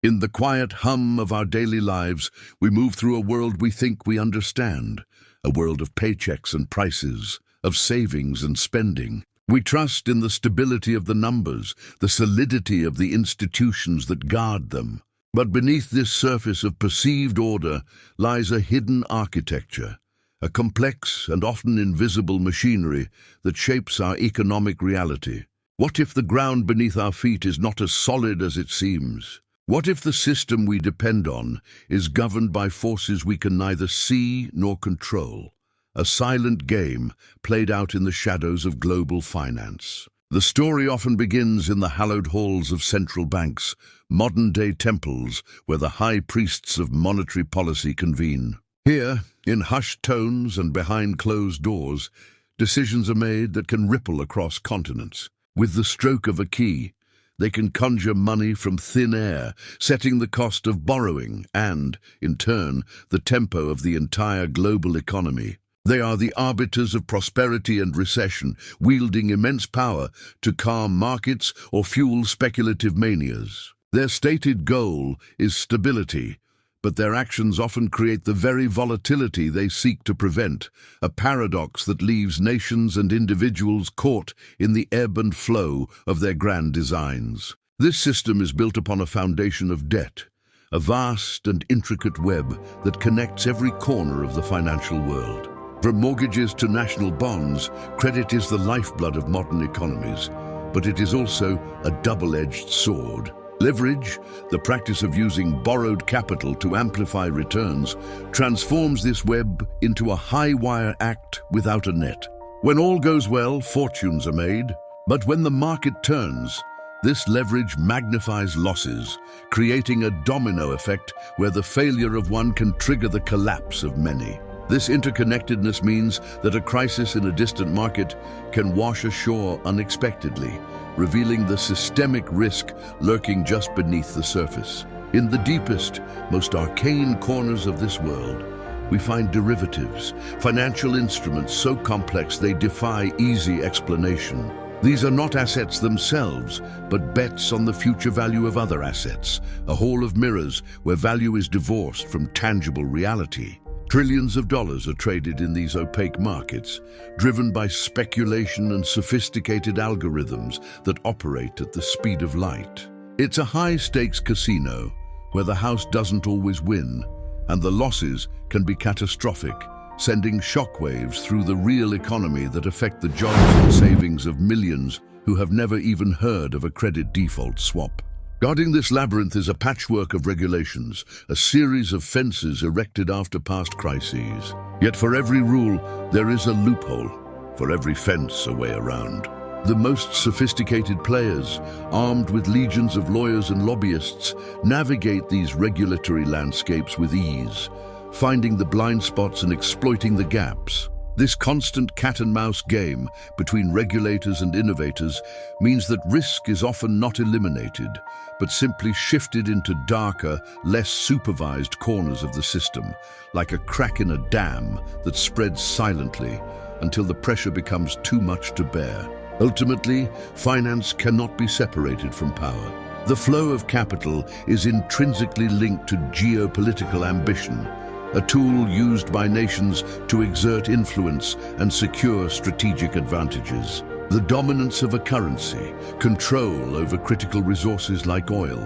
In the quiet hum of our daily lives, we move through a world we think we understand, a world of paychecks and prices, of savings and spending. We trust in the stability of the numbers, the solidity of the institutions that guard them. But beneath this surface of perceived order lies a hidden architecture, a complex and often invisible machinery that shapes our economic reality. What if the ground beneath our feet is not as solid as it seems? What if the system we depend on is governed by forces we can neither see nor control? A silent game played out in the shadows of global finance. The story often begins in the hallowed halls of central banks, modern-day temples where the high priests of monetary policy convene. Here, in hushed tones and behind closed doors, decisions are made that can ripple across continents. With the stroke of a key, they can conjure money from thin air, setting the cost of borrowing and, in turn, the tempo of the entire global economy. They are the arbiters of prosperity and recession, wielding immense power to calm markets or fuel speculative manias. Their stated goal is stability, but their actions often create the very volatility they seek to prevent, a paradox that leaves nations and individuals caught in the ebb and flow of their grand designs. This system is built upon a foundation of debt, a vast and intricate web that connects every corner of the financial world. From mortgages to national bonds, credit is the lifeblood of modern economies, but it is also a double-edged sword. Leverage, the practice of using borrowed capital to amplify returns, transforms this web into a high-wire act without a net. When all goes well, fortunes are made, but when the market turns, this leverage magnifies losses, creating a domino effect where the failure of one can trigger the collapse of many. This interconnectedness means that a crisis in a distant market can wash ashore unexpectedly, revealing the systemic risk lurking just beneath the surface. In the deepest, most arcane corners of this world, we find derivatives, financial instruments so complex they defy easy explanation. These are not assets themselves, but bets on the future value of other assets, a hall of mirrors where value is divorced from tangible reality. Trillions of dollars are traded in these opaque markets, driven by speculation and sophisticated algorithms that operate at the speed of light. It's a high-stakes casino where the house doesn't always win, and the losses can be catastrophic, sending shockwaves through the real economy that affect the jobs and savings of millions who have never even heard of a credit default swap. Guarding this labyrinth is a patchwork of regulations, a series of fences erected after past crises. Yet for every rule, there is a loophole. For every fence, a way around. The most sophisticated players, armed with legions of lawyers and lobbyists, navigate these regulatory landscapes with ease, finding the blind spots and exploiting the gaps. This constant cat-and-mouse game between regulators and innovators means that risk is often not eliminated, but simply shifted into darker, less supervised corners of the system, like a crack in a dam that spreads silently until the pressure becomes too much to bear. Ultimately, finance cannot be separated from power. The flow of capital is intrinsically linked to geopolitical ambition, a tool used by nations to exert influence and secure strategic advantages. The dominance of a currency, control over critical resources like oil,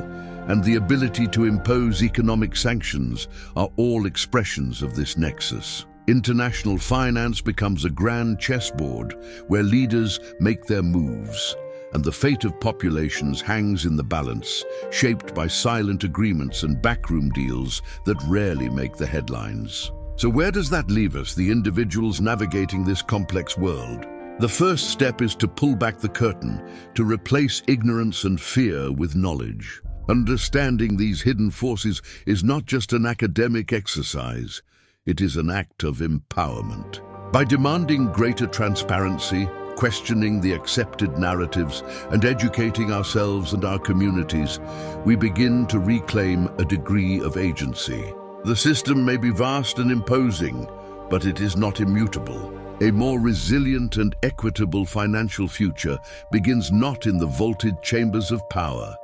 and the ability to impose economic sanctions are all expressions of this nexus. International finance becomes a grand chessboard where leaders make their moves, and the fate of populations hangs in the balance, shaped by silent agreements and backroom deals that rarely make the headlines. So where does that leave us, the individuals navigating this complex world? The first step is to pull back the curtain, to replace ignorance and fear with knowledge. Understanding these hidden forces is not just an academic exercise, it is an act of empowerment. By demanding greater transparency, questioning the accepted narratives, and educating ourselves and our communities, we begin to reclaim a degree of agency. The system may be vast and imposing, but it is not immutable. A more resilient and equitable financial future begins not in the vaulted chambers of power,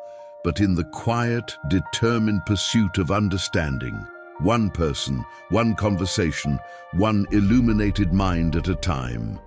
but in the quiet, determined pursuit of understanding. One person, one conversation, one illuminated mind at a time.